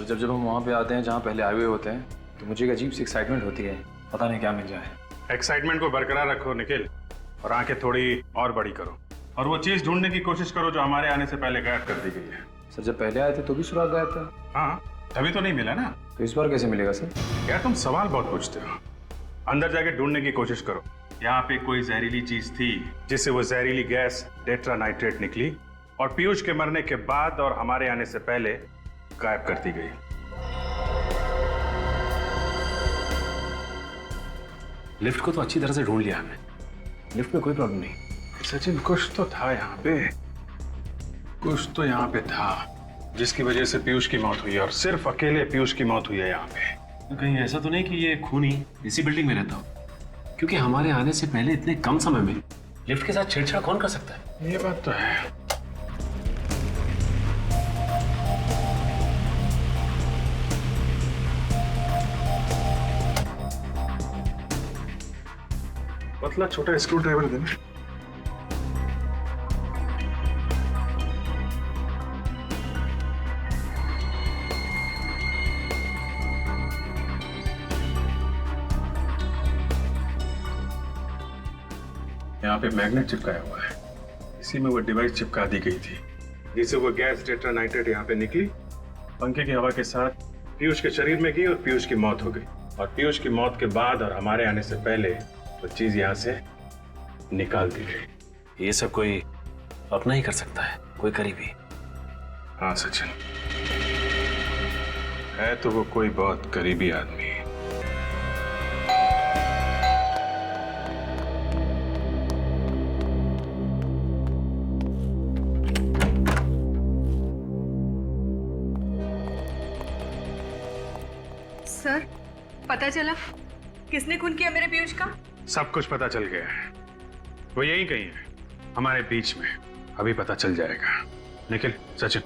जब जब हम वहाँ पे आते हैं जहाँ पहले आए हुए होते हैं तो मुझे एक अजीब सी एक्साइटमेंट होती है, पता नहीं क्या मिल जाए। एक्साइटमेंट को बरकरार रखो निखिल, और आंखें थोड़ी और बड़ी करो और वो चीज ढूंढने की कोशिश करो जो हमारे आने से पहले गायब कर दी गई है। सर जब पहले आए थे तो भी सुराग गायब था। हाँ, तभी तो नहीं मिला ना। तो इस बार कैसे मिलेगा सर? यार तुम सवाल बहुत पूछते हो। अंदर जाके ढूंढने की कोशिश करो। यहाँ पे कोई जहरीली चीज थी जिससे वो जहरीली गैस टेट्रानाइट्रेट निकली और पीयूष के मरने के बाद और हमारे आने से पहले गायब कर दी गई। लिफ्ट को तो अच्छी तरह से ढूंढ लिया हमने, लिफ्ट में कोई प्रॉब्लम नहीं। सचिन कुछ तो था यहाँ पे, कुछ तो यहाँ पे था जिसकी वजह से पीयूष की मौत हुई है, और सिर्फ अकेले पीयूष की मौत हुई है यहाँ पे। तो कहीं ऐसा तो नहीं कि ये खूनी इसी बिल्डिंग में रहता हो? क्योंकि हमारे आने से पहले इतने कम समय में लिफ्ट के साथ छेड़छाड़ कौन कर सकता है? ये बात तो है। पतला छोटा स्क्रू ड्राइवर देना। यहाँ पे मैग्नेट चिपकाया हुआ है, इसी में वो डिवाइस चिपका दी गई थी जिससे वो गैस टेट्रानाइट्रेट यहाँ पे निकली, पंखे की हवा के साथ पीयूष के शरीर में गई और पीयूष की मौत हो गई। और पीयूष की मौत के बाद और हमारे आने से पहले वो चीज यहाँ से निकाल दी गई। ये सब कोई अपना ही कर सकता है, कोई करीबी। हाँ सचिन, है तो वो कोई बहुत करीबी आदमी। सर, पता चला किसने खून किया मेरे पीयूष का? सब कुछ पता चल गया है, वो यही कहीं है हमारे बीच में, अभी पता चल जाएगा। निखिल, सचिन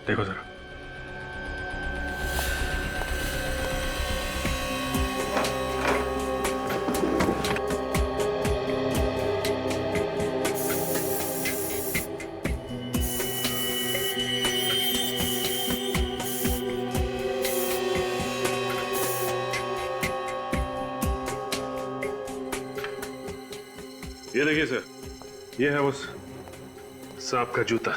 देखो जरा। ये देखिए सर, ये है उस सांप का जूता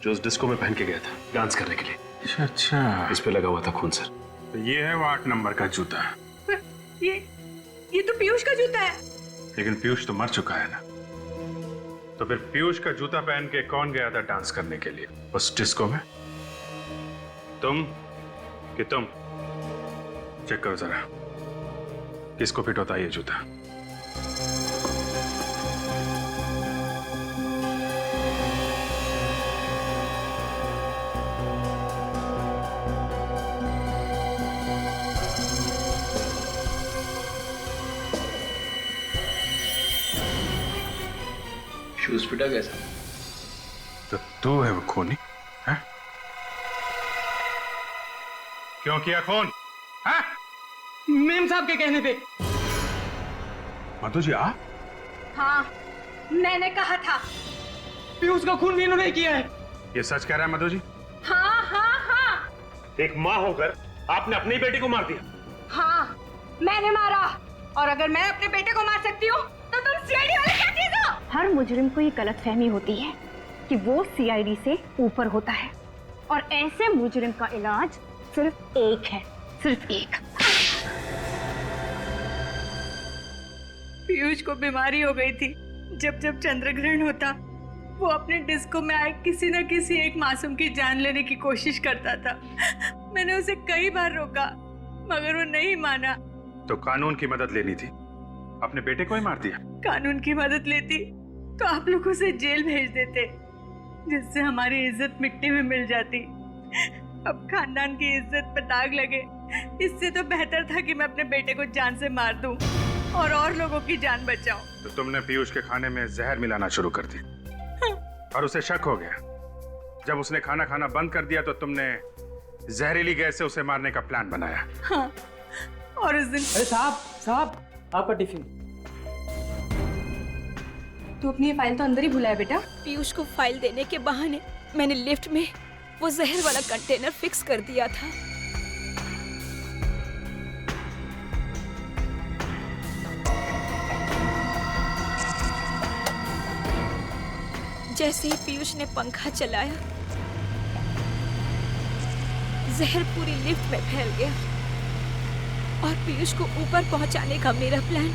जो उस डिस्को में पहन के गया था डांस करने के लिए। अच्छा अच्छा, इस पे लगा हुआ था खून सर। तो ये है वो 8 नंबर का जूता। पर ये तो पीयूष का जूता है। लेकिन पीयूष तो मर चुका है ना, तो फिर पीयूष का जूता पहन के कौन गया था डांस करने के लिए उस डिस्को में? तुम कि तुम? चेक करो जरा किसको फिट होता है ये जूता। शूज फिटा कैसा? तो तू है वो खूनी है? क्यों किया खून? है? मेम साहब के कहने पे। मधु जी आ? हाँ, मैंने कहा था। पीयूष का खून भी इन्होंने किया है। ये सच कह रहा है मधु जी? हाँ हाँ हाँ एक माँ होकर आपने अपनी बेटी को मार दिया। हाँ, मैंने मारा। और अगर मैं अपने बेटे को मार सकती हूँ तो तुम सीआईडी वाले क्या चीज हो? हर मुजरिम को ये गलतफहमी होती है कि वो सीआईडी से ऊपर होता है, और ऐसे मुजरिम का इलाज सिर्फ एक है, सिर्फ एक। पीयूष को बीमारी हो गई थी। जब जब चंद्रग्रहण होता वो अपने डिस्को में आए किसी न किसी एक मासूम की जान लेने की कोशिश करता था। मैंने उसे कई बार रोका मगर वो नहीं माना। तो कानून की मदद लेनी थी, अपने बेटे को ही मार दिया। कानून की मदद लेती तो आप लोग उसे जेल भेज देते, जिससे हमारी इज्जत मिट्टी में मिल जाती। अब खानदान की इज्जत पे दाग लगे, इससे तो बेहतर था कि मैं अपने बेटे को जान से मार दूं और लोगों की जान बचाऊं। तो तुमने पीयूष के खाने में जहर मिलाना शुरू कर दी और उसे शक हो गया। जब उसने खाना खाना बंद कर दिया तो तुमने जहरीली गैस से उसे मारने का प्लान बनाया। हाँ, और उस दिन। अरे साहब आपका टिफिन। तू अपनी ये फाइल तो अंदर ही भुलाया बेटा। पीयूष को फाइल देने के बहाने मैंने लिफ्ट में वो जहर वाला कंटेनर फिक्स कर दिया था। जैसे ही पीयूष ने पंखा चलाया, जहर पूरी लिफ्ट में फैल गया और पीयूष को ऊपर पहुंचाने का मेरा प्लान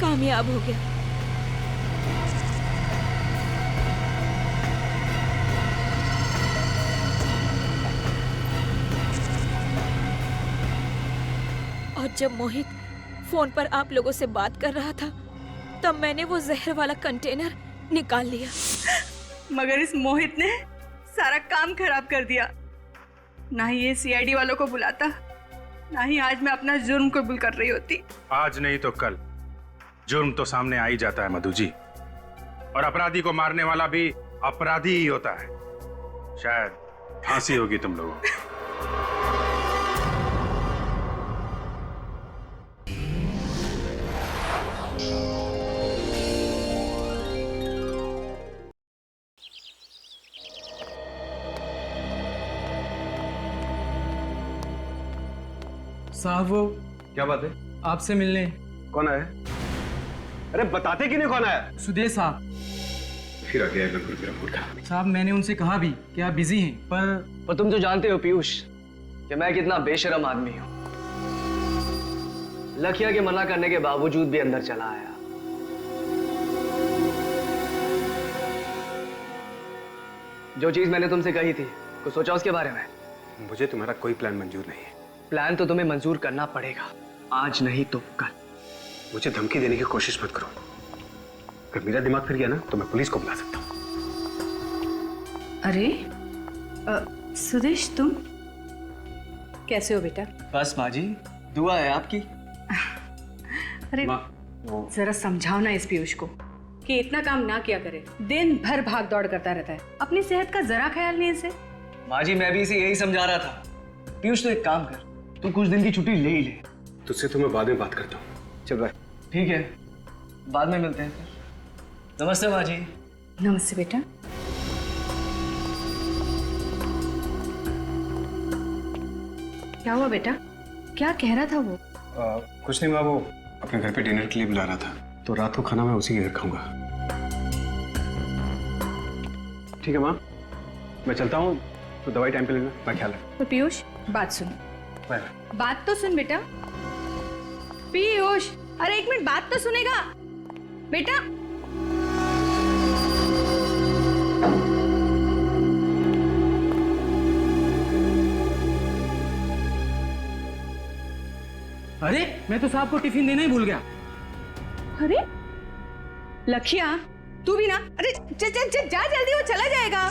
कामयाब हो गया। और जब मोहित फोन पर आप लोगों से बात कर रहा था, तब मैंने वो जहर वाला कंटेनर निकाल लिया। मगर इस मोहित ने सारा काम खराब कर दिया। ना ही ये सीआईडी वालों को बुलाता, ना ही आज मैं अपना जुर्म कबूल कर रही होती। आज नहीं तो कल जुर्म तो सामने आ ही जाता है मधु जी, और अपराधी को मारने वाला भी अपराधी ही होता है। शायद फांसी होगी तुम लोगों को। साहब वो क्या बात है? आपसे मिलने। कौन आया? अरे बताते क्यों नहीं कौन आया? सुदेश साहब। फिर आ गया बिल्कुल मेरा मूड खराब। साहब मैंने उनसे कहा भी कि आप बिजी हैं, पर तुम तो जानते हो पीयूष कि मैं कितना बेशरम आदमी हूं। लखिया के मना करने के बावजूद भी अंदर चला आया। जो चीज मैंने तुमसे कही थी, कुछ सोचा उसके बारे में? मुझे तुम्हारा कोई प्लान मंजूर नहीं है। प्लान तो तुम्हें मंजूर करना पड़ेगा, आज नहीं तो कल। मुझे धमकी देने की कोशिश मत करो। अगर मेरा दिमाग फिर गया ना तो मैं पुलिस को बुला सकता हूँ। अरे सुदेश, तुम कैसे हो बेटा? बस माँ जी, दुआ है आपकी। अरे जरा समझाओ ना इस पीयूष को कि इतना काम ना किया करे। दिन भर भाग दौड़ करता रहता है, अपनी सेहत का जरा ख्याल नहीं इसे। माँ जी, मैं भी इसे यही समझा रहा था। पीयूष तो एक काम कर, तू कुछ दिन की छुट्टी ले ही ले। तुझसे तो मैं बाद में बात करता हूँ। चल बाय। ठीक है, बाद में मिलते हैं। नमस्ते माँ जी। नमस्ते बेटा। क्या हुआ बेटा? क्या कह रहा था वो? कुछ नहीं माँ, वो अपने घर पे डिनर के लिए बुला रहा था, तो रात को खाना मैं उसी के घर खाऊंगा। ठीक है माँ, मैं चलता हूँ। तो दवाई टाइम पे लेना, मैं ख्याल रखूँ। तो पीयूष, बात सुन। Bye bye. बात तो सुन बेटा। पीयूष, अरे एक मिनट, बात तो सुनेगा बेटा। अरे मैं तो साहब को टिफिन देना ही भूल गया। अरे लखिया, तू भी ना। अरे जा जल्दी, वो चला जाएगा।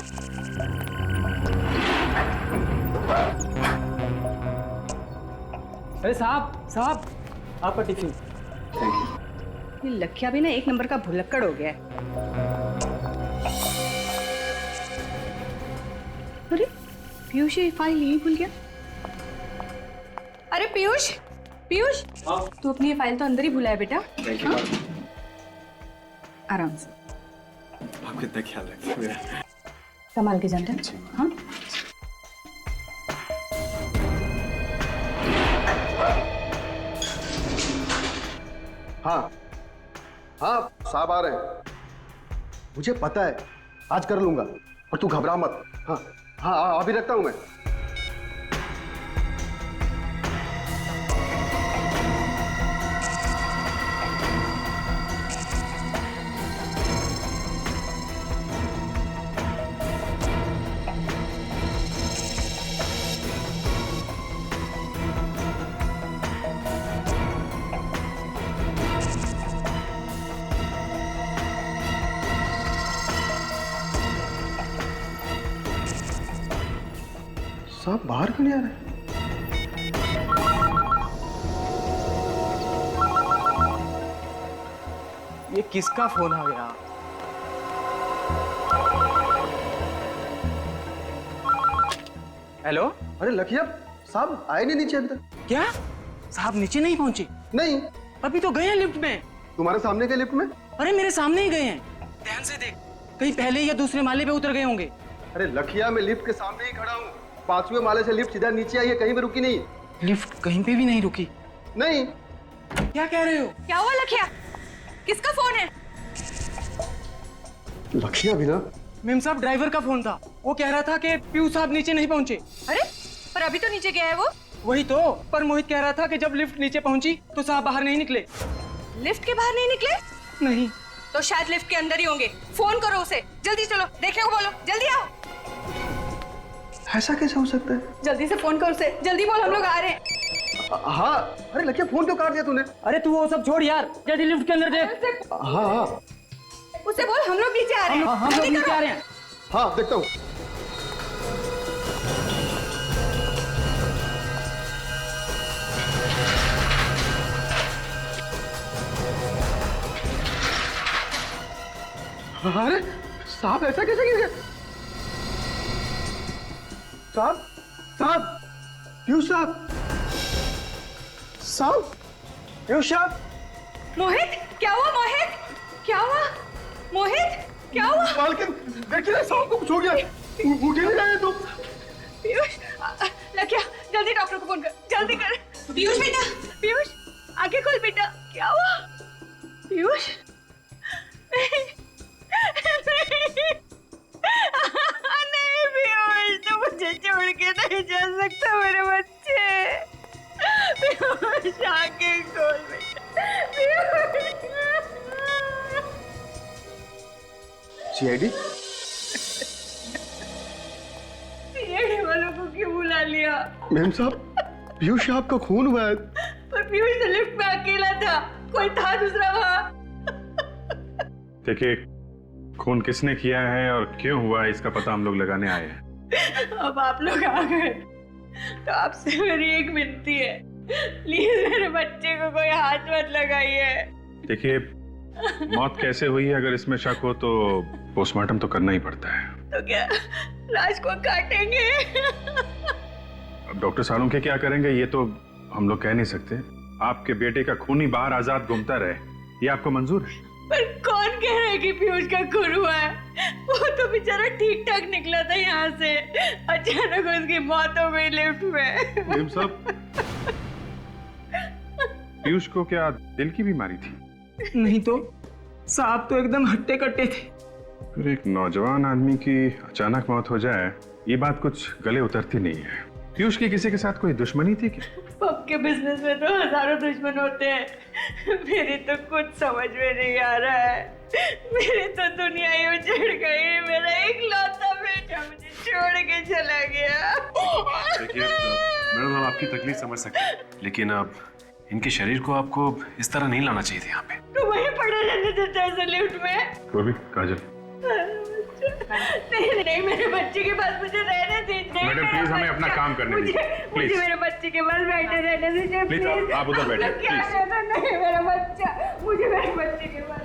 अरे साहब आपका टिफिन। ये लखिया भी ना एक नंबर का भुलक्कड़ हो गया है। अरे पीयूष ये फाइल यहीं भूल गया। अरे पीयूष, तू अपनी ये फाइल तो अंदर ही भूला है बेटा। Thank you. आराम से। आप कितना ख्याल रखते हैं मेरा। संभाल के जाना। हाँ हाँ हाँ साहब आ रहे हैं। मुझे पता है, आज कर लूंगा, और तू घबरा मत। हाँ हाँ अभी रखता हूं मैं। साहब बाहर क्यों नहीं आ रहे? ये किसका फोन आ गया? हेलो। अरे लखिया, साहब आए नहीं नीचे अभी तक। क्या साहब नीचे नहीं पहुंचे? नहीं, अभी तो गए हैं लिफ्ट में। तुम्हारे सामने के लिफ्ट में? अरे मेरे सामने ही गए हैं। ध्यान से देख, कहीं पहले या दूसरे माले पे उतर गए होंगे। अरे लखिया, मैं लिफ्ट के सामने ही खड़ा हूँ। 5वें माले से लिफ्ट सीधा नीचे आई है, कहीं भी रुकी नहीं। लिफ्ट कहीं पे भी नहीं रुकी। नहीं। क्या कह रहे हो? क्या हुआ लखिया? किसका फोन है? लखिया भी ना? मेम साहब, ड्राइवर का फोन था। वो कह रहा था कि पीयूष साहब नीचे नहीं पहुंचे। अरे पर अभी तो नीचे गया है वो। वही तो, पर मोहित कह रहा था कि जब लिफ्ट नीचे पहुंची तो साहब बाहर नहीं निकले। लिफ्ट के बाहर नहीं निकले? नहीं। तो शायद लिफ्ट के अंदर ही होंगे। फोन करो उसे, जल्दी चलो, देखने को बोलो, जल्दी आओ। ऐसा कैसे हो सकता है? जल्दी से फोन करो उसे, जल्दी बोल, हम लोग आ रहे हैं। हाँ। अरे लखिया, फोन क्यों काट दिया तूने? अरे तू वो सब छोड़ यार, जल्दी लिफ्ट के अंदर देख। हाँ हाँ उसे बोल हम लोग नीचे आ रहे हैं। हम लोग जल्दी नीचे करो। आ रहे हैं। हाँ, देखता हूँ। अरे साहब, ऐसा कैसे गिर गया? साहब, साहब, पीयूष साहब, साहब, पीयूष साहब। मोहित, क्या हुआ मोहित? क्या हुआ मोहित? क्या हुआ? मालकिन, देखिए ना, साहब को कुछ हो गया। उठे नहीं रहे तो। पीयूष, लखिया, जल्दी डॉक्टर को फोन कर, जल्दी कर। पीयूष बेटा, पीयूष, आंखें खोल बेटा। क्या हुआ? पीयूष, नहीं पीयूष, तो मुझे छोड़ के नहीं जा सकता मेरे बच्चे। पीयूष, आंखें खोल बेटा। सीआईडी? सीआईडी वालों को क्यों बुला लिया? मैम साहब, पीयूष साहब का खून हुआ है। पर पीयूष तो लिफ्ट में अकेला था, कोई था दूसरा वहाँ? देखिए, खून किसने किया है और क्यों हुआ है इसका पता हम लोग लगाने आए हैं। अब आप लोग आ गए तो आपसे मेरी एक विनती है, प्लीज मेरे बच्चे को कोई हाथ मत लगाइए। देखिए, मौत कैसे हुई है अगर इसमें शक हो तो पोस्टमार्टम तो करना ही पड़ता है। तो क्या लाश को काटेंगे? अब डॉक्टर सालुंखे क्या करेंगे ये तो हम लोग कह नहीं सकते। आपके बेटे का खून ही बाहर आजाद घूमता रहे, ये आपको मंजूर है? पर कौन कह रहा है कि पीयूष का खून हुआ है? वो तो बेचारा ठीक ठाक निकला था यहाँ से, अचानक उसकी मौत हो गई लिफ्ट में। मैम साहब, पीयूष को क्या दिल की बीमारी थी? नहीं तो, साहब तो एकदम हट्टे कट्टे थे। फिर एक नौजवान आदमी की अचानक मौत हो जाए, ये बात कुछ गले उतरती नहीं है। पीयूष की किसी के साथ कोई दुश्मनी थी क्या? पब के बिजनेस में तो हजारों दुश्मन होते हैं, मेरी तो कुछ समझ में नहीं आ रहा है। मेरी तो दुनिया ही उजड़ गई, मेरा इकलौता बेटा मुझे छोड़ के चला गया। देखिए मैडम, हम आपकी तकलीफ समझ सकते हैं, लेकिन अब इनके शरीर को आपको इस तरह नहीं लाना चाहिए था यहाँ पे। तो वहीं पड़े रहने देता है लिफ्ट में। गोभी, काजल, नहीं नहीं, मेरे बच्चे के पास मुझे रहने दीजिए। मैडम प्लीज हमें अपना काम करने दीजिए, मुझे प्लीज मेरे बच्चे के पास बैठे रहने दीजिए प्लीज। आप उधर बैठिए प्लीज। नहीं, मेरा बच्चा, मुझे मेरे बच्चे के पास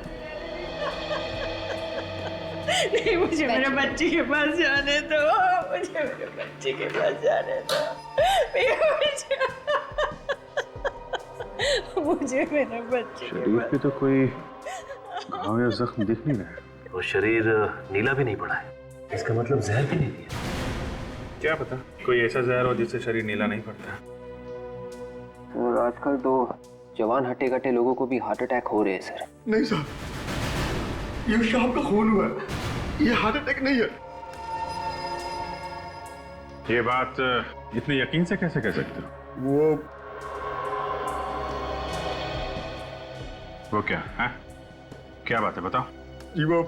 नहीं, मुझे मेरे बच्चे के पास जाने दो, मुझे मेरे बच्चे के पास जाने दो। मुझे मेरे बच्चे शरीर पे तो कोई घाव या जख्म दिख नहीं रहा है। और शरीर नीला भी नहीं पड़ा है, इसका मतलब जहर भी नहीं दिया। क्या पता कोई ऐसा जहर हो जिससे शरीर नीला नहीं पड़ता। और आजकल तो जवान हट्टे कट्टे लोगों को भी हार्ट अटैक हो रहे हैं सर। नहीं साहब, ये साहब का खून हुआ है, ये हार्ट अटैक नहीं है। ये बात इतने यकीन से कैसे कह सकते हो? वो क्या है? क्या बात है, बताओ। वो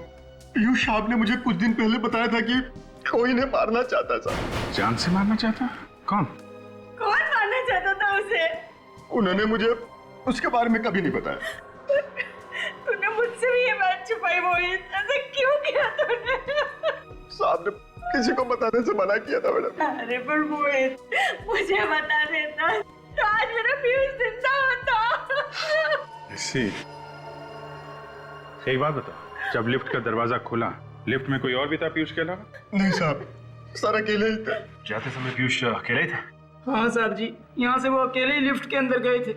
पीयूष साहब ने मुझे कुछ दिन पहले बताया था कि कोई इन्हें मारना चाहता था। जान से मारना चाहता? कौन? कौन मारना चाहता था उसे? उन्होंने मुझे उसके बारे में कभी नहीं बताया। तूने मुझसे भी ये बात छुपाई मोहित, ऐसा क्यों किया तूने? साहब ने किसी को बताने से मना किया था मैडम। अरे पर मोहित, मुझे बता देता तो आज मेरा पीयूष जिंदा होता। ऐसी एक बात बताओ, जब लिफ्ट का दरवाजा खुला, लिफ्ट में कोई और भी था पीयूष के अलावा? नहीं साहब, सर अकेले ही थे। जाते समय पीयूष अकेले ही था? हाँ साहब जी, यहाँ से वो अकेले ही लिफ्ट के अंदर गए थे।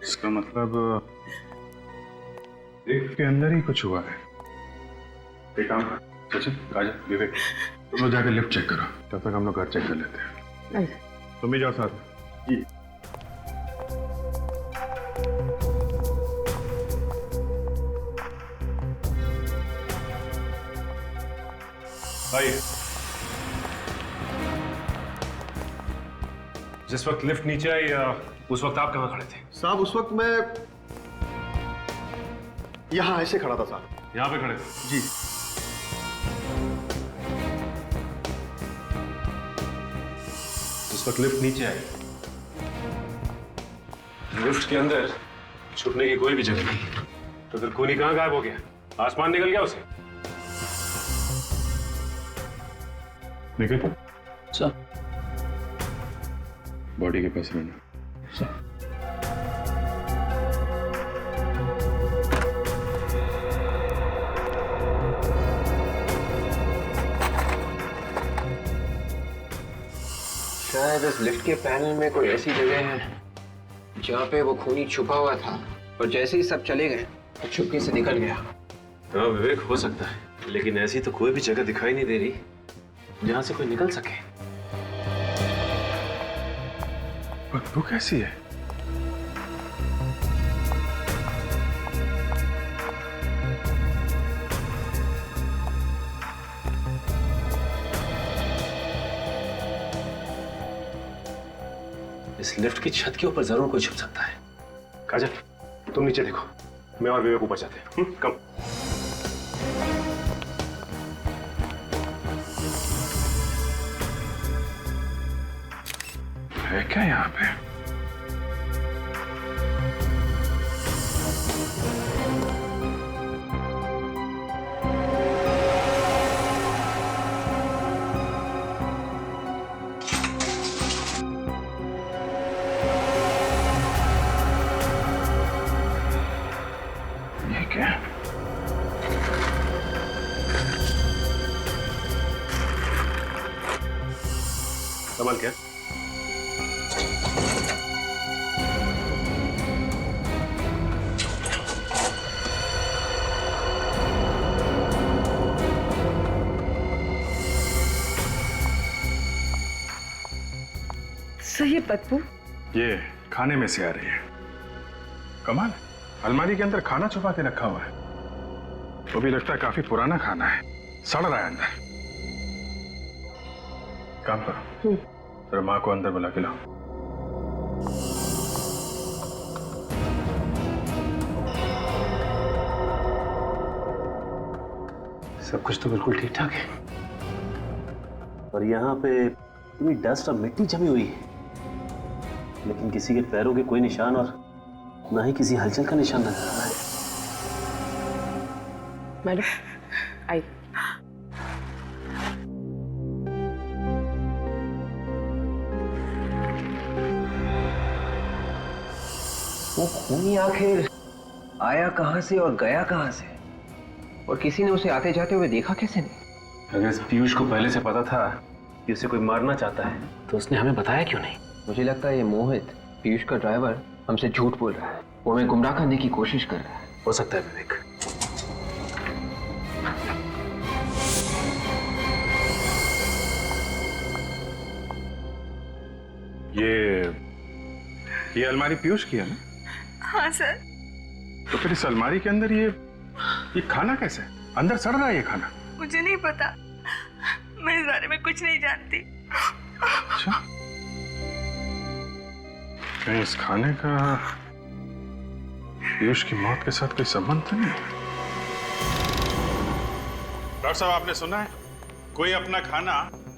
इसका मतलब लिफ्ट के अंदर ही कुछ हुआ है। एक काम कर, सचिन, काजल, विवेक, तुम लोग जाकर लिफ्ट चेक करो, तब तक हम लोग घर चेक कर लेते हैं। तुम भी जाओ साथ में। जी। आइए। जिस वक्त लिफ्ट नीचे आई उस वक्त आप कहाँ खड़े थे? साहब उस वक्त मैं यहाँ ऐसे खड़ा था साहब। यहाँ पे खड़े थे? जी। जिस वक्त लिफ्ट नीचे आई, लिफ्ट के अंदर छुपने की कोई भी जगह नहीं, तो फिर खूनी कहाँ गायब हो गया? आसमान निकल गया उसे? निकल सर। बॉडी के पास रहना सर। शायद इस लिफ्ट के पैनल में कोई ऐसी जगह है जहाँ पे वो खूनी छुपा हुआ था और जैसे ही सब चले गए तो चुपके से निकल गया। हाँ विवेक, हो सकता है, लेकिन ऐसी तो कोई भी जगह दिखाई नहीं दे रही जहाँ से कोई निकल सके। बदबू कैसी है? इस लिफ्ट की छत के ऊपर जरूर कोई छुप सकता है। काजल, तुम नीचे देखो, मैं और विवेक ऊपर जाते हैं। कम। है क्या यहाँ पे? ये क्या? कमाल क्या? सही बदबू। ये खाने में से आ रही है। कमाल, अलमारी के अंदर खाना छुपा के रखा हुआ है। वो भी लगता है काफी पुराना खाना है, सड़ रहा है अंदर। काम करो, जरा माँ को अंदर बुला के लाओ। सब कुछ तो बिल्कुल ठीक ठाक है, और यहाँ पे पूरी डस्ट और मिट्टी जमी हुई है, लेकिन किसी के पैरों के कोई निशान और ना ही किसी हलचल का निशान नजर आ रहा है। मैडम, आई। वो खूनी आखिर आया कहाँ से और गया कहाँ से, और किसी ने उसे आते जाते हुए देखा कैसे नहीं? अगर इस पीयूष को पहले से पता था कि उसे कोई मारना चाहता है तो उसने हमें बताया क्यों नहीं? मुझे लगता है ये मोहित, पीयूष का ड्राइवर, हमसे झूठ बोल रहा है। वो हमें गुमराह करने की कोशिश कर रहा है। हो सकता है विवेक। ये अलमारी पीयूष की है ना? हाँ सर। तो फिर इस अलमारी के अंदर ये खाना कैसे? अंदर सड़ रहा है ये खाना। मुझे नहीं पता, मैं इस बारे में कुछ नहीं जानती। अच्छा, कहीं इस खाने का पीयूष की मौत के साथ कोई संबंध तो नहीं? डॉक्टर साहब, आपने सुना है कोई अपना खाना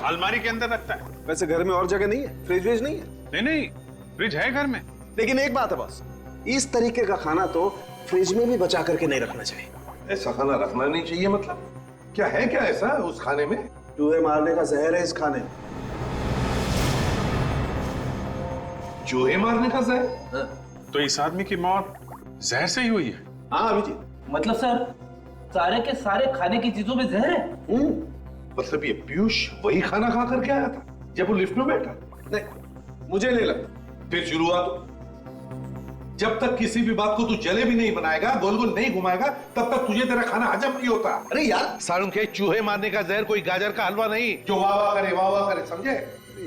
अलमारी के अंदर रखता है? वैसे घर में और जगह नहीं है, फ्रिज व्रिज नहीं है? नहीं, फ्रिज है घर में। लेकिन एक बात है बस, इस तरीके का खाना तो फ्रिज में भी बचा करके नहीं रखना चाहिए। ऐसा खाना रखना नहीं चाहिए मतलब? क्या है क्या ऐसा उस खाने में? चूहे मारने का जहर है इस खाने में। चूहे मारने का जहर? तो इस आदमी की मौत जहर से ही हुई है? हाँ अभिजीत। मतलब सर, सारे के सारे खाने की चीजों में जहर है? मतलब ये पीयूष वही खाना खा करके आया था जब वो लिफ्ट में बैठा? नहीं, मुझे नहीं लगता। फिर शुरुआत जब तक किसी भी बात को तू जलेबी नहीं बनाएगा, गोल गोल नहीं घुमाएगा, तब तक तुझे तेरा खाना हजम नहीं होता। अरे यार सारुण के चूहे मारने का जहर कोई गाजर का हलवा नहीं जो वाह वाह करे, समझे?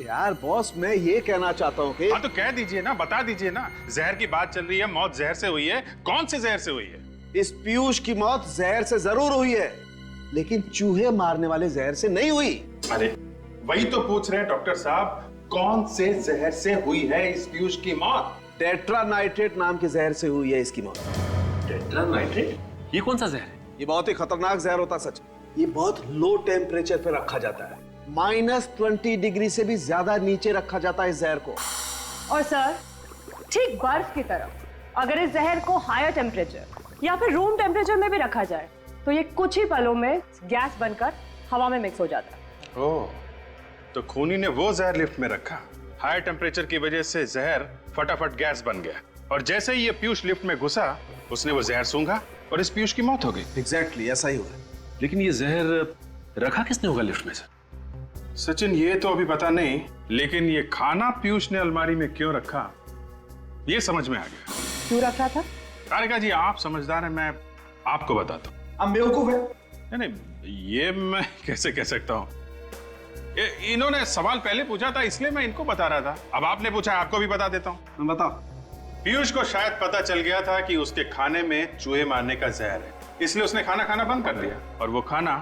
यार बॉस, मैं ये कहना चाहता हूँ कि हाँ तो कह दीजिए ना, बता दीजिए ना। जहर की बात चल रही है, मौत जहर से हुई है। कौन से जहर से हुई है? इस पीयूष की मौत जहर से जरूर हुई है, लेकिन चूहे मारने वाले जहर से नहीं हुई। अरे वही तो पूछ रहे हैं डॉक्टर साहब, कौन से जहर से हुई है इस पीयूष की मौत? टेट्रानाइट्रेट नाम के जहर से हुई है इसकी मौत। टेट्रानाइट्रेट? ये कौन सा जहर है? ये बहुत ही खतरनाक जहर होता है सच। ये बहुत लो टेम्परेचर पे रखा जाता है, -20 डिग्री से भी ज्यादा नीचे रखा जाता है इस जहर को। और सर, ठीक बर्फ की तरह अगर इस जहर को हायर टेम्परेचर या फिर रूम टेम्परेचर में भी रखा जाए तो ये कुछ ही पलों में गैस बनकर हवा में मिक्स हो जाता है। ओह, तो खूनी ने वो जहर लिफ्ट में रखा, हाई टेम्परेचर की वजह से जहर फटाफट गैस बन गया, और जैसे ही ये पीयूष लिफ्ट में घुसा उसने वो जहर सूंघा और इस पीयूष की मौत हो गई। एग्जैक्टली ऐसा ही हुआ। लेकिन ये जहर रखा किसने होगा लिफ्ट में सर? सचिन ये तो अभी पता नहीं, लेकिन ये खाना पीयूष ने अलमारी में क्यों रखा ये समझ में आ गया। क्यों रखा था? तारिका जी आप समझदार हैं, मैं आपको बताता हूँ। हम बेवकूफ है? नहीं, ये मैं कैसे कह सकता हूँ। इन्होंने सवाल पहले पूछा था इसलिए मैं इनको बता रहा था। अब आपने पूछा, आपको भी बता देता हूँ। बताओ। पीयूष को शायद पता चल गया था कि उसके खाने में चूहे मारने का जहर है, इसलिए उसने खाना खाना बंद कर दिया और वो खाना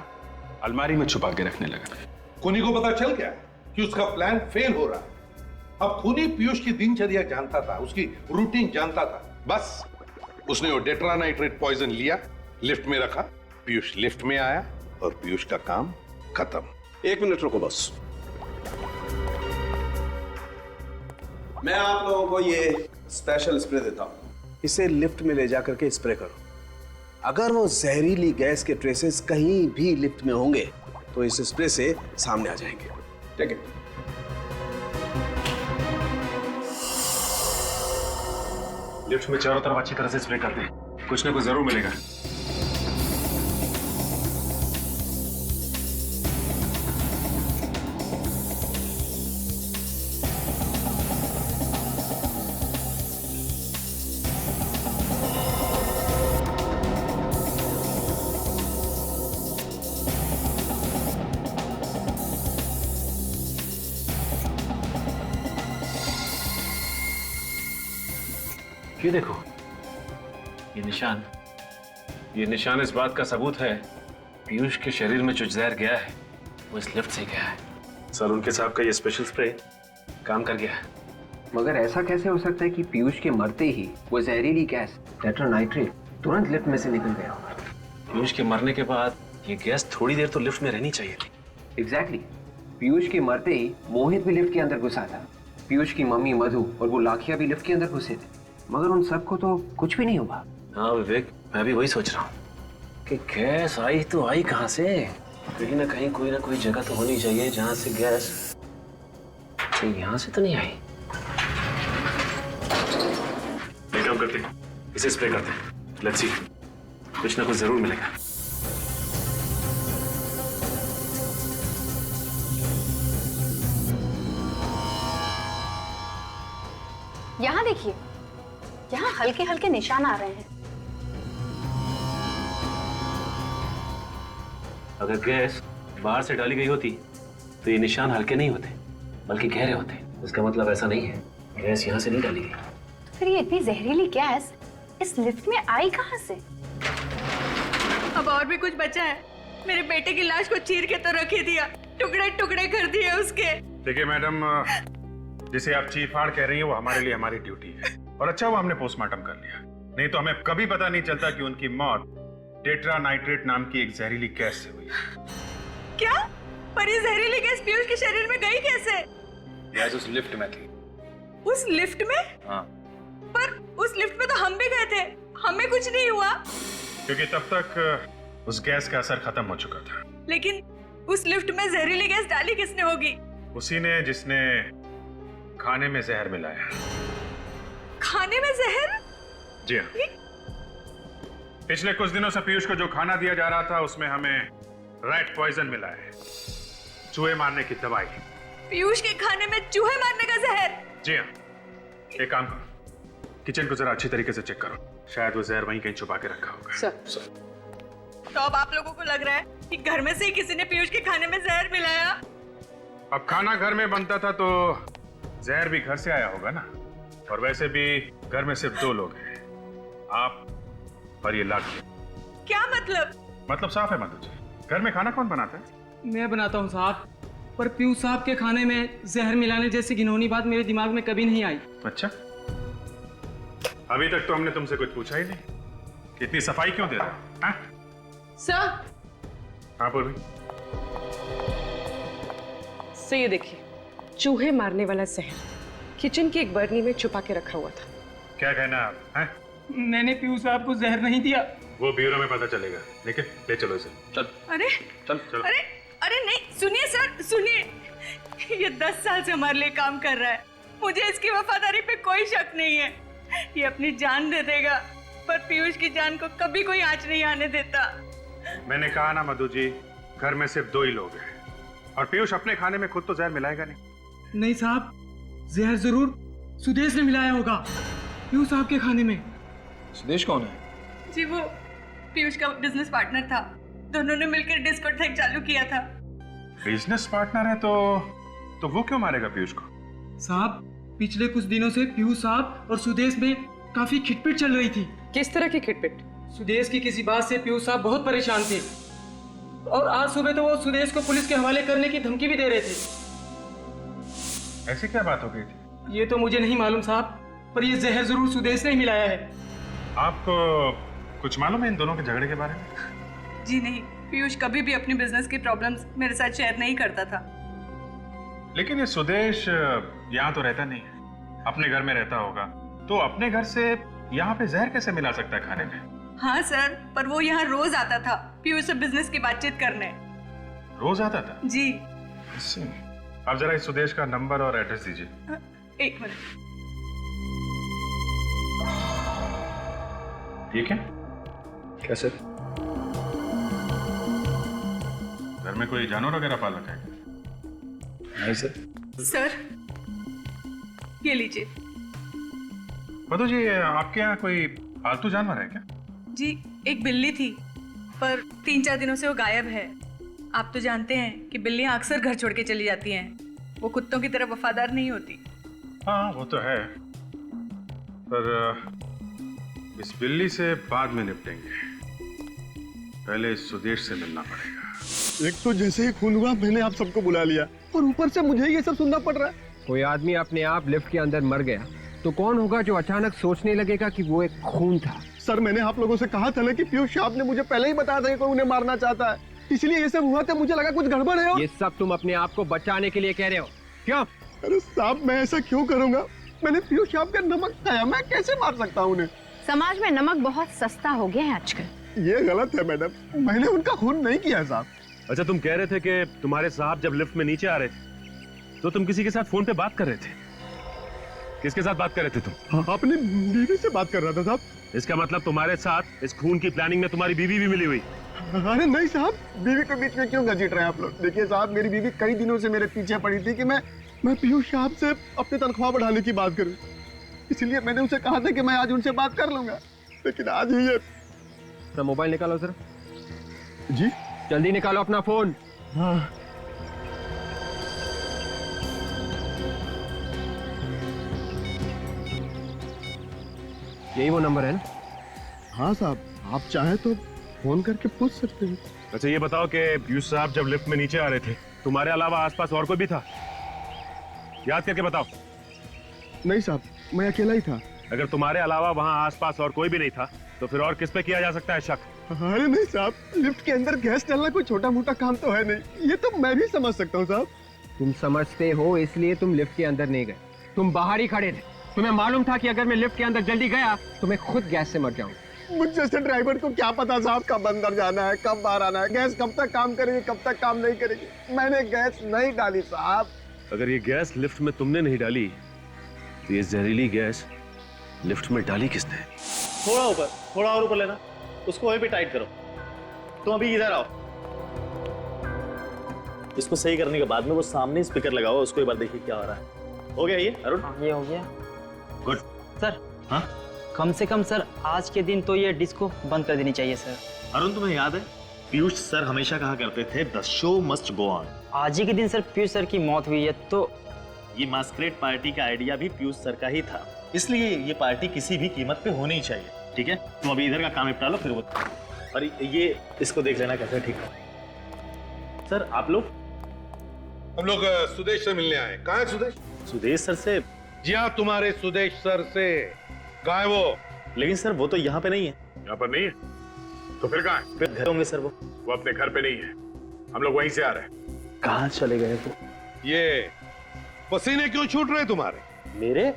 अलमारी में छुपा के रखने लगा। खूनी को पता चल गया कि उसका प्लान फेल हो रहा है। अब खूनी पीयूष की दिनचर्या जानता था, उसकी रूटीन जानता था। बस उसने वो टेट्रानाइट्रेट पॉइजन लिया, लिफ्ट में रखा, पीयूष लिफ्ट में आया और पीयूष का काम खत्म। 1 मिनट रुको बस, मैं आप लोगों को ये स्पेशल स्प्रे देता हूं। इसे लिफ्ट में ले जाकर के स्प्रे करो। अगर वो जहरीली गैस के ट्रेसेस कहीं भी लिफ्ट में होंगे तो इस स्प्रे से सामने आ जाएंगे। ठीक है? लिफ्ट में चारों तरफ अच्छी तरह से स्प्रे कर दें, कुछ ना कुछ जरूर मिलेगा। ये देखो, ये निशान इस बात का सबूत है पीयूष के शरीर में जो जहर गया है वो इस लिफ्ट से गया है। सर उनके साहब का ये स्पेशल स्प्रे काम कर गया है। मगर ऐसा कैसे हो सकता है कि पीयूष के मरते ही वो जहरीली गैस टेट्रानाइट्रेट तुरंत लिफ्ट में से निकल गया होगा? पीयूष के मरने के बाद ये गैस थोड़ी देर तो लिफ्ट में रहनी चाहिए थी। एग्जैक्टली। पीयूष के मरते ही मोहित भी लिफ्ट के अंदर घुसा था, पीयूष की मम्मी मधु और वो लाखिया भी लिफ्ट के अंदर घुसे थे, मगर उन सबको तो कुछ भी नहीं हुआ। हाँ विवेक, मैं भी वही सोच रहा हूँ कि गैस आई तो आई कहाँ से? कहीं ना कहीं कोई ना कोई जगह तो होनी चाहिए जहाँ से गैस, यहाँ से तो नहीं आई। एक काम करते हैं, इसे स्प्रे करते हैं। लेट्स सी, कुछ ना कुछ जरूर मिलेगा। यहाँ देखिए, यहाँ हल्के हल्के निशान आ रहे हैं। अगर गैस बाहर से डाली गई होती तो ये निशान हल्के नहीं होते बल्कि गहरे होते। इसका मतलब ऐसा नहीं है गैस यहाँ से नहीं डाली गई। तो फिर ये इतनी जहरीली गैस इस लिफ्ट में आई कहाँ से? अब और भी कुछ बचा है। मेरे बेटे की लाश को चीर के तो रख ही दिया, टुकड़े टुकड़े कर दिए उसके। देखिए मैडम, जिसे आप चीरफाड़ कह रही हैं वो हमारे लिए हमारी ड्यूटी है, और अच्छा हुआ हमने पोस्टमार्टम कर लिया, नहीं तो हमें कभी पता नहीं चलता कि उनकी मौत टेट्रानाइट्रेट नाम की एक जहरीली गैस से हुई। क्या? पर ये जहरीली गैस पीयूष के शरीर में गई कैसे? गैस उस लिफ्ट में थी। उस लिफ्ट में? हाँ। पर उस लिफ्ट में तो हम भी गए थे, हमें कुछ नहीं हुआ। क्योंकि तब तक उस गैस का असर खत्म हो चुका था। लेकिन उस लिफ्ट में जहरीली गैस डाली किसने होगी? उसी ने जिसने खाने में जहर मिलाया। खाने में जहर? जी हाँ। पिछले कुछ दिनों से पीयूष को जो खाना दिया जा रहा था उसमें हमें रैट पॉइजन मिला है, चूहे मारने की दवाई। पीयूष के खाने में चूहे मारने का जहर? जी हाँ। एक काम करो, किचन को जरा अच्छी तरीके से चेक करो, शायद वो जहर वहीं कहीं छुपा के रखा होगा। सर। तो अब आप लोगों को लग रहा है कि घर में से ही किसी ने पीयूष के खाने में जहर मिलाया? अब खाना घर में बनता था तो जहर भी घर से आया होगा ना। और वैसे भी घर में सिर्फ 2 लोग हैं, आप और ये लाखी। क्या मतलब? मतलब साफ है मधु जी, घर में खाना कौन बनाता है? मैं बनाता हूँ साहब, पर पीयूष साहब के खाने में जहर मिलाने जैसी घिनौनी बात मेरे दिमाग में कभी नहीं आई। अच्छा, अभी तक तो हमने तुमसे कुछ पूछा ही नहीं, इतनी सफाई क्यों दे रहे हो? हाँ? सर। हाँ पूर्वी। सर ये देखिए, चूहे मारने वाला जहर किचन की एक बर्नी में छुपा के रखा हुआ था। क्या कहना है आप? हैं? मैंने पीयूष साहब को जहर नहीं दिया। वो ब्यूरो में पता चलेगा, लेकिन ले चलो इसे। चल। अरे चल चल। अरे नहीं, सुनिए सर, सुनिए। ये 10 साल से हमारे लिए काम कर रहा है, मुझे इसकी वफादारी पे कोई शक नहीं है। ये अपनी जान दे देगा, पर पीयूष की जान को कभी कोई आंच नहीं आने देता। मैंने कहा ना मधु जी, घर में सिर्फ 2 ही लोग हैं, और पीयूष अपने खाने में खुद तो जहर मिलाएगा नहीं। नहीं साहब, जहर जरूर सुदेश ने मिलाया होगा पीयूष साहब के खाने में। सुदेश कौन है? जी वो पीयूष का बिजनेस पार्टनर था, दोनों ने मिलकर डिस्कोथेक चालू किया था। बिजनेस पार्टनर है तो वो क्यों मारेगा पीयूष को? साहब, पिछले कुछ दिनों से पीयूष साहब और सुदेश में काफी खिटपिट चल रही थी। किस तरह की खिटपिट? सुदेश की किसी बात से पीयूष साहब बहुत परेशान थे, और आज सुबह तो वो सुदेश को पुलिस के हवाले करने की धमकी भी दे रहे थे। ऐसी क्या बात हो गई थी? ये तो मुझे नहीं मालूम साहब, पर ये जहर जरूर सुदेश ने ही मिलाया है। आपको कुछ मालूम है इन दोनों के झगड़े के बारे में? जी नहीं, पीयूष कभी भी अपनी बिजनेस की प्रॉब्लम्स मेरे साथ शेयर नहीं करता था। लेकिन ये सुदेश यहाँ तो रहता नहीं है, अपने घर में रहता होगा, तो अपने घर से यहाँ पे जहर कैसे मिला सकता है खाने में? हाँ सर, पर वो यहाँ रोज आता था पीयूष से बिजनेस की बातचीत करने। रोज आता था? जी। आप जरा इस सुदेश का नंबर और एड्रेस दीजिए। 1 मिनट। ठीक है? क्या सर? घर में कोई जानवर वगैरह पाल रखा है? नहीं सर। सर ये लीजिए। मधु जी, आपके यहाँ कोई पालतू जानवर है क्या? जी एक बिल्ली थी, पर 3-4 दिनों से वो गायब है। आप तो जानते हैं कि बिल्लियां अक्सर घर छोड़ के चली जाती हैं, वो कुत्तों की तरह वफादार नहीं होती। हाँ वो तो है, पर इस बिल्ली से बाद में निपटेंगे, पहले इस सुदेश से मिलना पड़ेगा। एक तो जैसे ही खून हुआ मैंने आप सबको बुला लिया, और ऊपर से मुझे ये सब सुनना पड़ रहा है। कोई आदमी अपने आप लिफ्ट के अंदर मर गया तो कौन होगा जो अचानक सोचने लगेगा कि वो एक खून था? सर मैंने आप लोगों से कहा था ना कि पीयूष साहब ने मुझे पहले ही बताया था कि कोई उन्हें मारना चाहता है, इसलिए ये सब हुआ था। मुझे लगा कुछ गड़बड़ है। ये सब तुम अपने आप को बचाने के लिए कह रहे हो क्यों? अरे साहब मैं ऐसा क्यों करूंगा? मैंने पीयूष साहब का नमक खाया, मैं कैसे मार सकता हूँ उन्हें? समाज में नमक बहुत सस्ता हो गया है आजकल। ये गलत है मैडम, मैंने उनका खून नहीं किया साहब। अच्छा, तुम कह रहे थे कि तुम्हारे साहब जब लिफ्ट में नीचे आ रहे थे तो तुम किसी के साथ फोन पे बात कर रहे थे। किसके साथ बात कर रहे थे तुम? हाँ, अपनी बीवी से बात कर रहा था साहब। इसका मतलब तुम्हारे साथ इस खून की प्लानिंग में तुम्हारी बीवी भी मिली हुई? अरे नहीं साहब, बीवी के बीच में क्यों घसीट रहे हैं आप लोग? देखिए साहब, मेरी बीवी कई दिनों से मेरे पीछे पड़ी थी कि मैं पीयूष साहब से अपनी तनख्वाह बढ़ाने की बात करूं, इसलिए मैंने उनसे कहा था कि मैं आज उनसे बात कर लूंगा, लेकिन आज ही ये। मोबाइल निकालो सर। जी जल्दी निकालो अपना फोन। हाँ। यही वो नंबर है ना? हाँ साहब, आप चाहे तो फोन करके पूछ सकते हैं। अच्छा ये बताओ कि पीयूष साहब जब लिफ्ट में नीचे आ रहे थे तुम्हारे अलावा आसपास और कोई भी था? याद करके बताओ। नहीं साहब, मैं अकेला ही था। अगर तुम्हारे अलावा वहाँ आसपास और कोई भी नहीं था तो फिर और किस पे किया जा सकता है शक? अरे नहीं साहब, लिफ्ट के अंदर गैस डालना कोई छोटा मोटा काम तो है नहीं, ये तो मैं भी समझ सकता हूँ साहब। तुम समझते हो इसलिए तुम लिफ्ट के अंदर नहीं गए, तुम बाहर ही खड़े थे। तुम्हें मालूम था कि अगर मैं लिफ्ट के अंदर जल्दी गया तो मैं खुद गैस से मर जाऊंगा। मुझ जैसे ड्राइवर को क्या पता साहब कब अंदर जाना है, कब बाहर आना है, गैस कब तक काम करेगी, कब तक काम नहीं करेगी। मैंने गैस नहीं डाली साहब। अगर ये गैस लिफ्ट में तुमने नहीं डाली तो ये जहरीली गैस लिफ्ट में डाली किसने? थोड़ा ऊपर, थोड़ा और ऊपर लेना, उसको वहीं पे टाइट करो। तुम अभी इधर आओ। इसको सही करने के बाद में वो सामने स्पीकर लगा हुआ, उसको एक बार देखिए क्या हो रहा है। हो गया ये अरुण? ये हो गया। गुड सर हाँ? कम से कम सर आज के दिन तो ये डिस्को बंद कर देनी चाहिए सर। अरुण तुम्हें याद है पीयूष सर हमेशा कहा करते थे the show must go on. आज ही के दिन सर पीयूष सर की मौत हुई है तो ये मास्करेड पार्टी का आइडिया भी पीयूष सर का ही था, इसलिए ये पार्टी किसी भी कीमत पे होनी ही चाहिए। ठीक है, तुम अभी इधर का काम निपटा लो, फिर वो और ये इसको देख लेना कैसे ठीक है। सर आप लोग? हम लोग सुदेश से मिलने आए। कहाँ है सुदेश? सुदेश सर से? जी हाँ, तुम्हारे सुदेश सर से। कहाँ है वो? लेकिन सर वो तो यहाँ पे नहीं है। यहाँ पर नहीं है तो फिर कहाँ है? फिर घर होंगे सर। वो अपने घर पे नहीं है, हम लोग वहीं से आ रहे हैं। कहाँ चले गए वो? ये पसीने क्यों छूट रहे तुम्हारे? मेरे?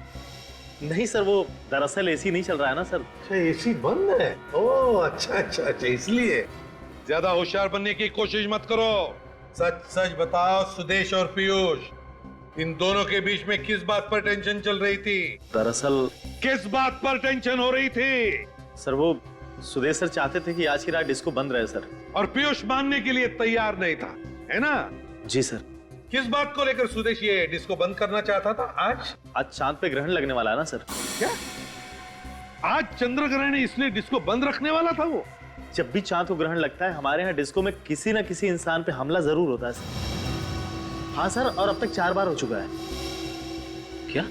नहीं सर, वो दरअसल एसी नहीं चल रहा है ना सर। अच्छा एसी बंद है? ओह अच्छा अच्छा अच्छा, इसलिए। ज्यादा होशियार बनने की कोशिश मत करो। सच सच बताओ सुदेश और पीयूष, इन दोनों के बीच में किस बात पर टेंशन चल रही थी? दरअसल किस बात पर टेंशन हो रही थी? सर वो सुदेश सर चाहते थे कि आज की रात डिस्को बंद रहे सर। और पीयूष मानने के लिए तैयार नहीं था, है ना? जी सर। किस बात को लेकर सुदेश ये डिस्को बंद करना चाहता था आज? आज चांद पे ग्रहण लगने वाला है ना सर। क्या? आज चंद्र ग्रहण है इसलिए डिस्को बंद रखने वाला था वो? जब भी चांद को ग्रहण लगता है हमारे यहाँ डिस्को में किसी न किसी इंसान पे हमला जरूर होता है सर। हाँ सर, और अब तक 4 बार हो चुका है। क्या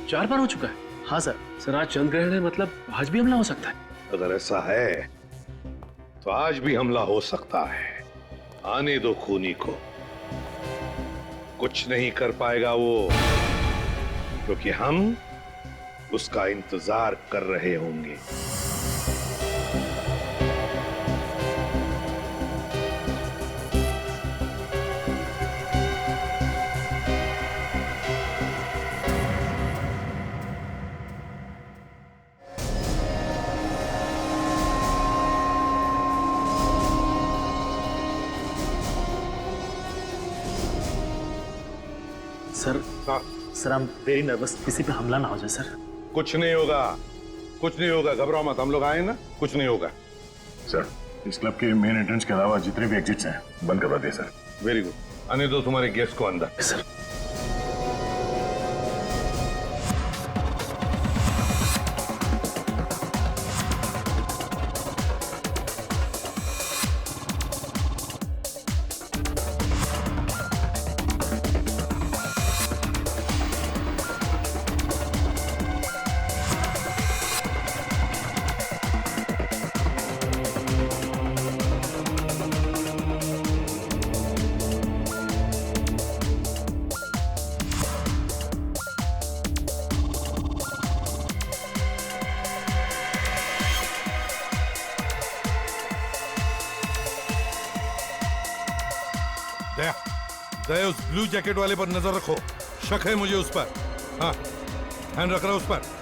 4 बार हो चुका है? हाँ सर। सर आज चंद्र ग्रहण है, मतलब आज भी हमला हो सकता है? अगर ऐसा है तो आज भी हमला हो सकता है। आने दो खूनी को, कुछ नहीं कर पाएगा वो, क्योंकि हम उसका इंतजार कर रहे होंगे। Sir sir I'm very nervous, किसी पे हमला ना हो जाए सर। कुछ नहीं होगा, कुछ नहीं होगा, घबराओ मत, हम लोग आए ना, कुछ नहीं होगा। सर इस क्लब के मेन एंट्रेंस के अलावा जितने भी एग्जिट्स हैं बंद करवा दिए सर। वेरी गुड, आने दो तुम्हारे गेस्ट को अंदर। सर दया उस ब्लू जैकेट वाले पर नजर रखो, शक है मुझे उस पर। हाँ ध्यान रख रहा उस पर।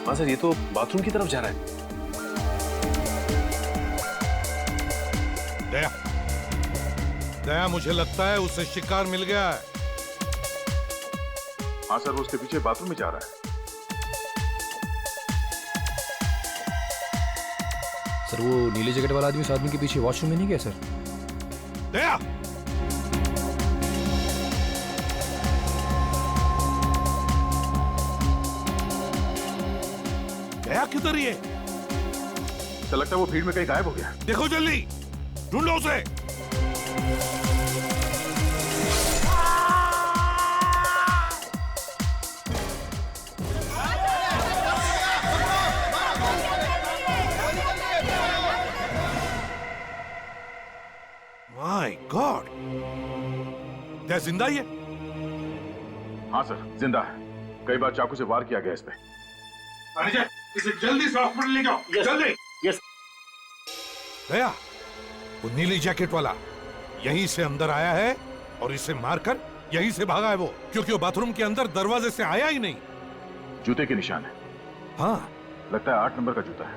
हाँ सर, ये तो बाथरूम की तरफ जा रहा है। दया, दया मुझे लगता है उसे शिकार मिल गया है। हाँ सर, वो उसके पीछे बाथरूम में जा रहा है। सर वो नीले जैकेट वाला आदमी उस आदमी के पीछे वॉशरूम में नहीं गया सर? दया, दया किधर ही है? तो लगता है वो भीड़ में कहीं गायब हो गया। देखो जल्दी, ढूंढो उसे। माय गॉड, क्या जिंदा ही है? हाँ सर, जिंदा है। कई बार चाकू से वार किया गया इस पे। इसे जल्दी से हॉस्पिटल ले जाओ, जल्दी। यस। दया, वो नीली जैकेट वाला यहीं से अंदर आया है और इसे मारकर यहीं से भागा है वो, क्योंकि वो बाथरूम के अंदर दरवाजे से आया ही नहीं। जूते के निशान है। हाँ, लगता है 8 नंबर का जूता है।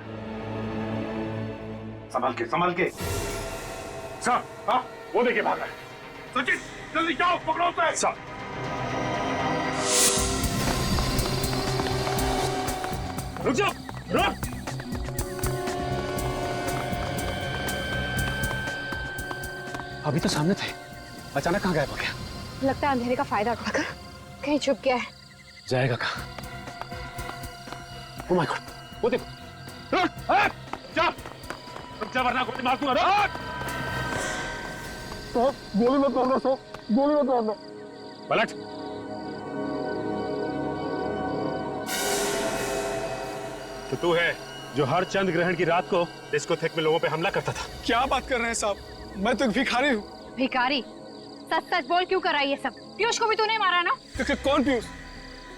संभाल के साहब। हाँ, वो देखिए भाग रहा है। सचिन जल्दी जाओ, पकड़ो उसे। साहब रुक जाओ, रुक। अभी तो सामने थे, अचानक कहाँ गायब हो गया? लगता है अंधेरे का फायदा उठाकर कहीं छुप गया है। जाएगा कहाँ? ओह माय गॉड, वो देखो। रुक जा वरना गोली मार दूंगा। गोली मत मारना सर, गोली मत मारना। पलट। तो तू है जो हर चंद्र ग्रहण की रात को डिस्कोथेक में लोगों पे हमला करता था। क्या बात कर रहे हैं साहब, मैं तो एक भिखारी हूँ। भिखारी? सच सच बोल, क्यों करा ये सब? पीयूष को भी तूने मारा ना? कौन पीयूष?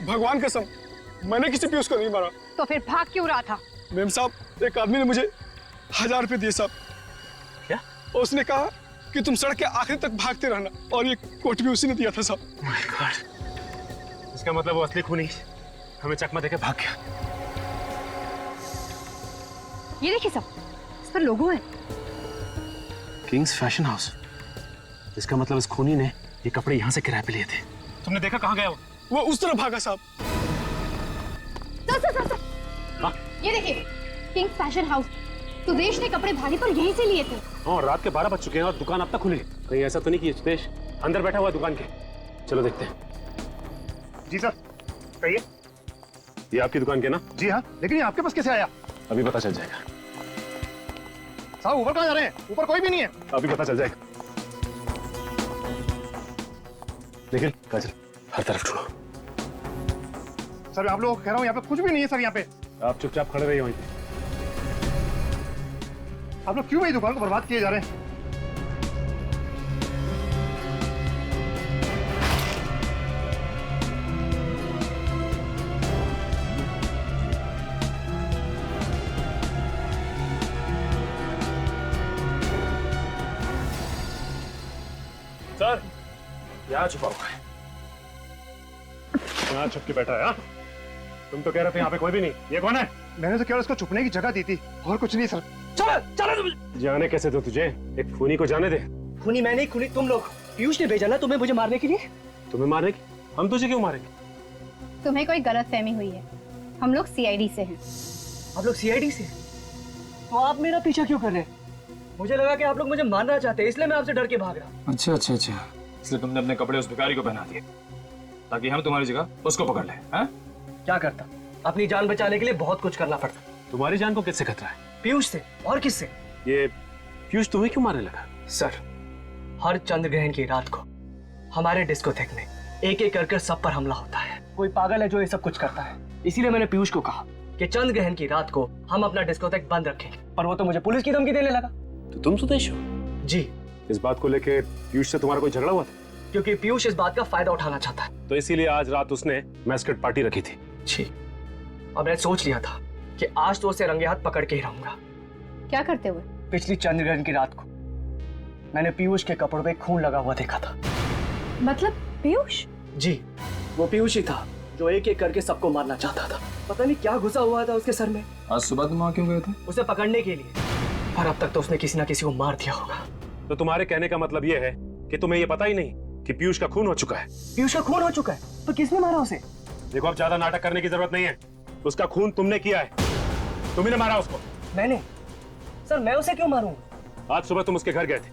भगवान कसम, मैंने किसी पीयूष को नहीं मारा। तो फिर भाग क्यों रहा था? मेम साहब, एक आदमी ने मुझे 1000 रुपए दिए साहब। क्या? उसने कहा कि तुम सड़क के आखिरी तक भागते रहना, और ये कोट भी उसी ने दिया था साहब। माय गॉड, इसका मतलब वो असली खूनी हमें चकमा देके भाग गया। ये देखिए सब, इस पर लोगो है। Kings fashion house. इसका मतलब इस खूनी ने ये कपड़े यहाँ से किराए पे लिए थे। तुमने देखा कहाँ गया वो उस तरफ भागा साहब। ये देखिए, किंग्स फैशन हाउस। सुदेश ने कपड़े भागे पर यहीं से लिए थे। हाँ, रात के 12 बज चुके हैं और दुकान अब तक खुली है। कहीं ऐसा तो नहीं कि सुदेश अंदर बैठा हुआ दुकान के? चलो देखते हैं। जी सर, कहिए। ये आपकी दुकान के ना? जी हाँ, लेकिन ये आपके पास कैसे आया? अभी पता चल जाएगा। साहब ऊपर कहाँ जा रहे हैं? ऊपर कोई भी नहीं है। अभी पता चल जाएगा। निखिल, काजल, हर तरफ ढूंढो। सर आप लोग कह रहा हूँ यहाँ पे कुछ भी नहीं है सर। यहाँ पे आप चुपचाप खड़े रहिए वहीं पे। आप लोग क्यों मेरी दुकान को बर्बाद किए जा रहे हैं? सर, यहाँ छुपा हुआ है। यहाँ छुप के बैठा है। हाँ? तुम तो कह रहे थे यहाँ पे कोई भी नहीं। ये कौन है? मैंने तो केवल उसको छुपने की जगह दी थी, और कुछ नहीं सर। चलो तुम। जाने कैसे दो तुझे? एक खूनी को जाने दे। खूनी मैं नहीं, खूनी तुम लोग। पीयूष ने भेजा ना तुम्हें मुझे मारने के लिए। तुम्हें मारने की? हम तुझे क्यों मारेंगे? तुम्हें कोई गलतफहमी हुई है। हम लोग सीआईडी से हैं। आप लोग सीआईडी से? तो आप मेरा पीछा क्यों कर रहे हैं? मुझे लगा कि आप लोग मुझे मारना चाहते हैं, इसलिए मैं आपसे डर के भाग रहा। अच्छा, इसलिए तुमने अपने कपड़े उस भिखारी को पहना दिए ताकि हम तुम्हारी जगह उसको पकड़ लें। हाँ? क्या करता? अपनी जान बचाने के लिए बहुत कुछ करना पड़ता। तुम्हारी जान को किससे खतरा है? पीयूष से। और किससे? ये पीयूष तुम्हें क्यों मारने लगा? सर, हर चंद्र ग्रहण की रात को हमारे डिस्कोथेक में एक एक कर सब पर हमला होता है। कोई पागल है जो ये सब कुछ करता है। इसीलिए मैंने पीयूष को कहा कि चंद्र ग्रहण की रात को हम अपना डिस्कोथेक बंद रखेंगे, पर वो तो मुझे पुलिस की धमकी देने लगा। तो तुम सुदेश हो? जी। इस बात को लेके पीयूष से तुम्हारा कोई झगड़ा हुआ था? क्योंकि पीयूष इस बात का फायदा उठाना चाहता है, तो इसीलिए आज रात उसने मैस्कट पार्टी रखी थी। जी। अब मैंने सोच लिया था कि आज तो उसे रंगे हाथ पकड़ के ही रहूंगा। क्या करते हुए? पिछली चंद्र ग्रहण की रात को मैंने पीयूष के कपड़ों पे खून लगा हुआ देखा था। मतलब पीयूष? जी, वो पीयूष ही था जो एक एक करके सबको मारना चाहता था। पता नहीं क्या घुसा हुआ था उसके सर में। आज सुबह तुम वहां क्यों गए थे? उसे पकड़ने के लिए, पर अब तक तो उसने किसी ना किसी को मार दिया होगा। तो तुम्हारे कहने का मतलब ये है कि तुम्हें ये पता ही नहीं कि पीयूष का खून हो चुका है? पीयूष का खून हो चुका है? तो किसने मारा उसे? देखो, अब ज्यादा नाटक करने की जरूरत नहीं है। उसका खून तुमने किया है, तुम्ही ने मारा उसको। मैंने? सर मैं उसे क्यों मारूंगा? आज सुबह तुम उसके घर गए थे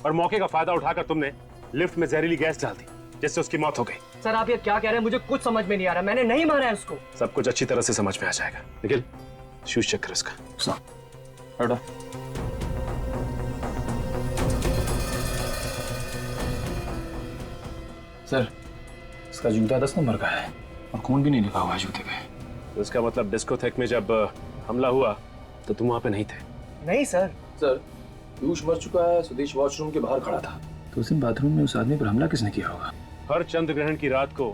और मौके का फायदा उठाकर तुमने लिफ्ट में जहरीली गैस डाल दी, जिससे उसकी मौत हो गई। सर आप ये क्या कह रहे हैं? मुझे कुछ समझ में नहीं आ रहा। मैंने नहीं मारा है उसको। सब कुछ अच्छी तरह से समझ में आ जाएगा। निखिल, शूज चेक कर उसका। हटो। सर, इसका जूता 10 नंबर का है और खून भी नहीं लिखा हुआ है जूते पे। तो इसका मतलब डिस्कोथेक में जब हमला हुआ तो तुम वहां पे नहीं थे? नहीं सर। सर, पीयूष मर चुका है, सुदेश वॉशरूम के बाहर खड़ा था, तो उस दिन बाथरूम में उस आदमी पर हमला किसने किया होगा? हर चंद्र ग्रहण की रात को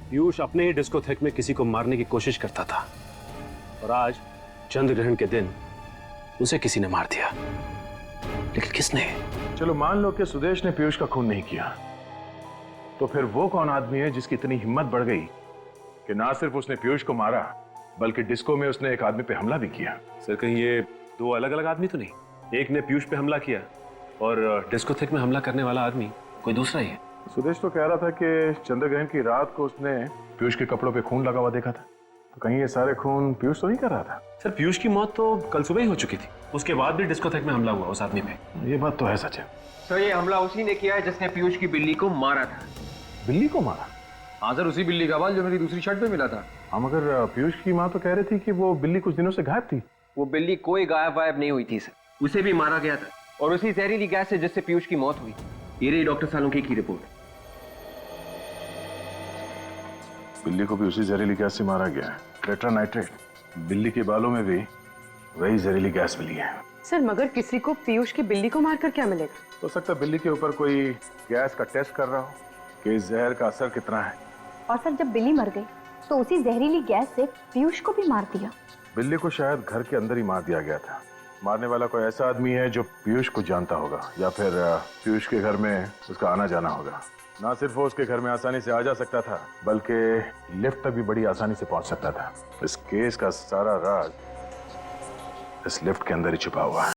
पीयूष अपने ही डिस्कोथेक में किसी को मारने की कोशिश करता था, और आज चंद्र ग्रहण के दिन उसे किसी ने मार दिया। लेकिन किसने? चलो मान लो कि सुदेश ने पीयूष का खून नहीं किया, तो फिर वो कौन आदमी है जिसकी इतनी हिम्मत बढ़ गई कि ना सिर्फ उसने पीयूष को मारा बल्कि डिस्को में उसने एक आदमी पे हमला भी किया। सर कहीं ये दो अलग अलग आदमी तो नहीं? एक ने पीयूष पे हमला किया और डिस्कोथेक में हमला करने वाला आदमी कोई दूसरा ही है। सुदेश तो कह रहा था कि चंद्रग्रहण की रात को उसने पीयूष के कपड़ों पे खून लगा हुआ देखा था। तो कहीं ये सारे खून पीयूष तो नहीं कर रहा था? सर पीयूष की मौत तो कल सुबह ही हो चुकी थी, उसके बाद भी डिस्कोथेक में हमला हुआ उस आदमी पे। ये बात तो है सच है। सर ये हमला उसी ने किया है जिसने पीयूष की बिल्ली को मारा था। बिल्ली को मारा? हाँ सर, उसी बिल्ली का बाल जो मेरी दूसरी शर्ट पे मिला था। हाँ मगर पीयूष की माँ तो कह रही थी कि वो बिल्ली कुछ दिनों से गायब थी। वो बिल्ली कोई गायब वायब नहीं हुई थी सर, उसे भी मारा गया था और उसी जहरीली गैस से जिससे पीयूष की मौत हुई। ये रही डॉक्टर सालुंके की रिपोर्ट। बिल्ली को भी उसी जहरीली गैस से मारा गया है, टेट्रा नाइट्रेट। बिल्ली के बालों में भी वही जहरीली गैस मिली है। सर मगर किसी को पीयूष की बिल्ली को मारकर क्या मिलेगा? हो सकता है बिल्ली के ऊपर कोई गैस का टेस्ट कर रहा हो कि इस जहर का असर कितना है। और सर जब बिल्ली मर गई तो उसी जहरीली गैस से पीयूष को भी मार दिया। बिल्ली को शायद घर के अंदर ही मार दिया गया था। मारने वाला कोई ऐसा आदमी है जो पीयूष को जानता होगा या फिर पीयूष के घर में उसका आना जाना होगा। ना सिर्फ वो उसके घर में आसानी से आ जा सकता था बल्कि लिफ्ट तक भी बड़ी आसानी से पहुंच सकता था। इस केस का सारा राज इस लिफ्ट के अंदर ही छुपा हुआ है।